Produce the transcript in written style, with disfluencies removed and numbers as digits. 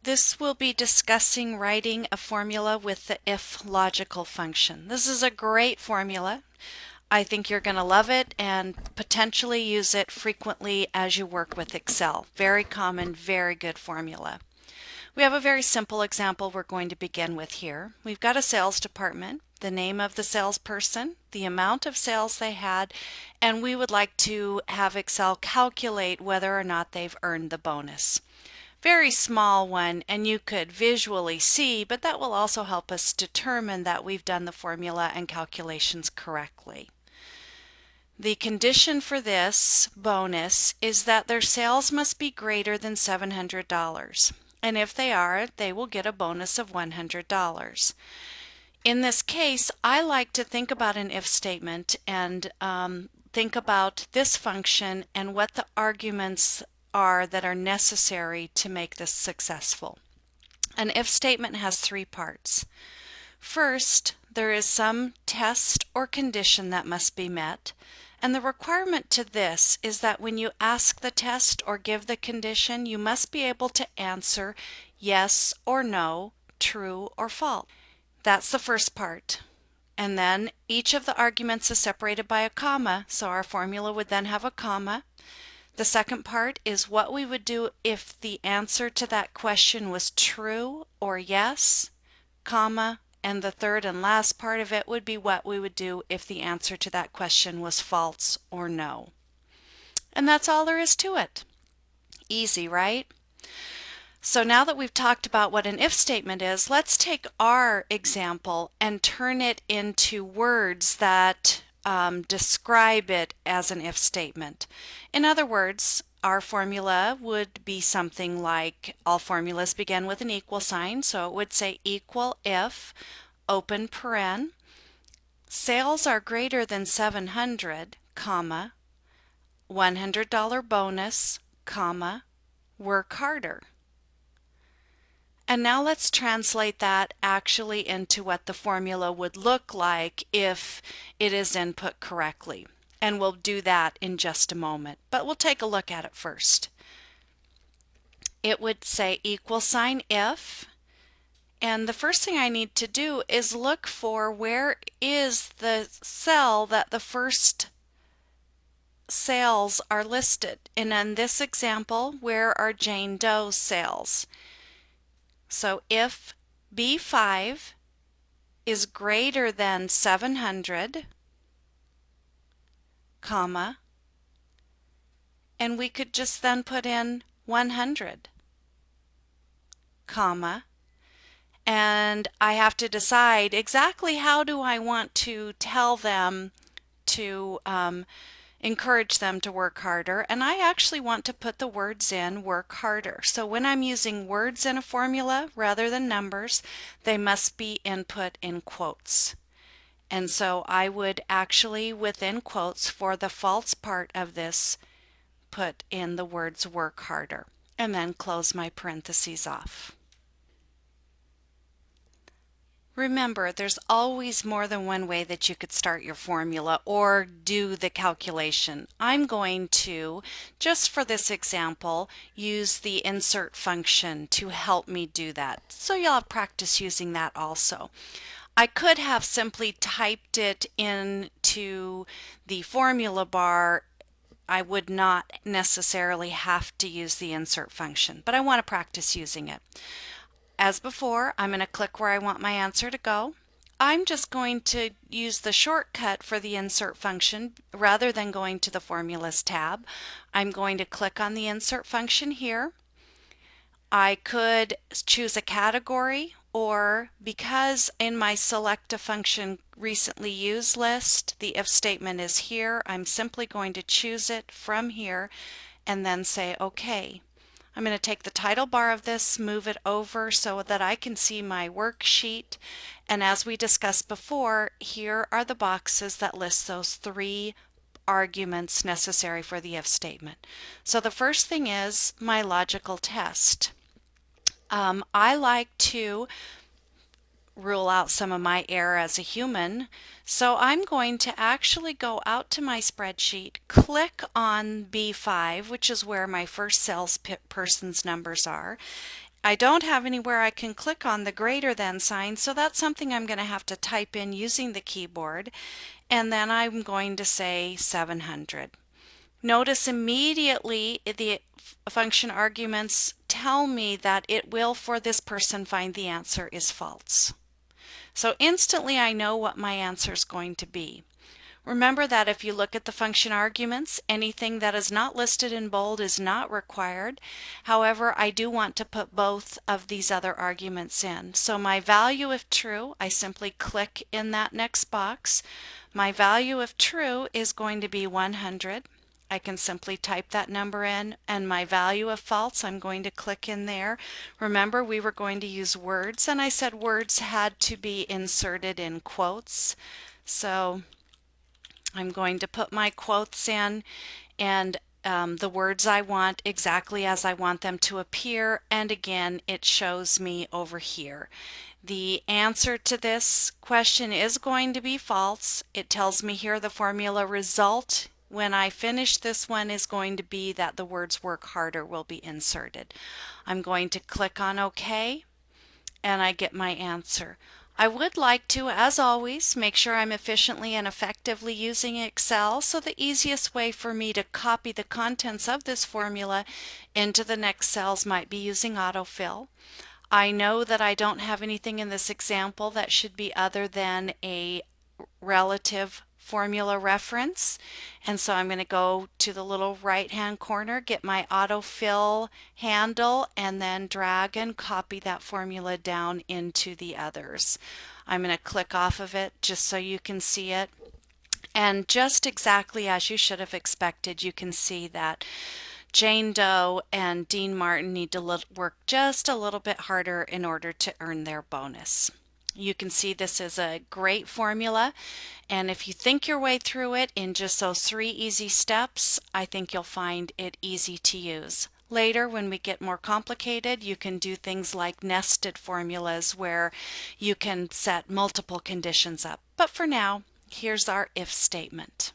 This will be discussing writing a formula with the if logical function. This is a great formula. I think you're going to love it and potentially use it frequently as you work with Excel. Very common, very good formula. We have a very simple example we're going to begin with here. We've got a sales department, the name of the salesperson, the amount of sales they had, and we would like to have Excel calculate whether or not they've earned the bonus. Very small one, and you could visually see, but that will also help us determine that we've done the formula and calculations correctly. The condition for this bonus is that their sales must be greater than $700. And if they are, they will get a bonus of $100. In this case, I like to think about an if statement and think about this function and what the arguments are that are necessary to make this successful. An if statement has three parts. First, there is some test or condition that must be met. And the requirement to this is that when you ask the test or give the condition, you must be able to answer yes or no, true or false. That's the first part. And then each of the arguments is separated by a comma, so our formula would then have a comma. The second part is what we would do if the answer to that question was true or yes, comma, and the third and last part of it would be what we would do if the answer to that question was false or no. And that's all there is to it. Easy, right? So now that we've talked about what an if statement is, let's take our example and turn it into words that describe it as an if statement. In other words, our formula would be something like, all formulas begin with an equal sign, so it would say equal if, open paren, sales are greater than 700, comma, $100 bonus, comma, work harder. And now let's translate that actually into what the formula would look like if it is input correctly. And we'll do that in just a moment, but we'll take a look at it first. It would say equal sign if, and the first thing I need to do is look for where is the cell that the first sales are listed. And in this example, where are Jane Doe's sales? So if B5 is greater than 700, comma, and we could just then put in 100, comma, and I have to decide exactly how do I want to tell them to encourage them to work harder, and I actually want to put the words in work harder. So when I'm using words in a formula rather than numbers, they must be input in quotes. And so I would actually, within quotes, for the false part of this, put in the words work harder, and then close my parentheses off. Remember, there's always more than one way that you could start your formula or do the calculation. I'm going to, just for this example, use the insert function to help me do that. So you'll have practice using that also. I could have simply typed it into the formula bar. I would not necessarily have to use the insert function, but I want to practice using it. As before, I'm going to click where I want my answer to go. I'm just going to use the shortcut for the insert function rather than going to the formulas tab. I'm going to click on the insert function here. I could choose a category, or because in my select a function recently used list, the if statement is here, I'm simply going to choose it from here and then say OK. I'm going to take the title bar of this, move it over so that I can see my worksheet, and as we discussed before, here are the boxes that list those three arguments necessary for the if statement. So the first thing is my logical test. I like to rule out some of my error as a human, so I'm going to actually go out to my spreadsheet, click on B5, which is where my first salesperson's numbers are. I don't have anywhere I can click on the greater than sign, so that's something I'm going to have to type in using the keyboard, and then I'm going to say 700. Notice immediately the function arguments tell me that it will, for this person, find the answer is false. So instantly I know what my answer is going to be. Remember that if you look at the function arguments, anything that is not listed in bold is not required. However, I do want to put both of these other arguments in. So my value if true, I simply click in that next box. My value if true is going to be 100. I can simply type that number in, and my value of false, I'm going to click in there. Remember, we were going to use words, and I said words had to be inserted in quotes. So I'm going to put my quotes in, and the words I want exactly as I want them to appear, and again it shows me over here. The answer to this question is going to be false. It tells me here the formula result when I finish this one is going to be that the words work harder will be inserted. I'm going to click on OK, and I get my answer. I would like to, as always, make sure I'm efficiently and effectively using Excel, so the easiest way for me to copy the contents of this formula into the next cells might be using Autofill. I know that I don't have anything in this example that should be other than a relative formula reference, and so I'm going to go to the little right hand corner, get my autofill handle, and then drag and copy that formula down into the others. I'm going to click off of it just so you can see it, and just exactly as you should have expected, you can see that Jane Doe and Dean Martin need to work just a little bit harder in order to earn their bonus. You can see this is a great formula, and if you think your way through it in just those 3 easy steps, I think you'll find it easy to use. Later, when we get more complicated, you can do things like nested formulas where you can set multiple conditions up. But for now, here's our if statement.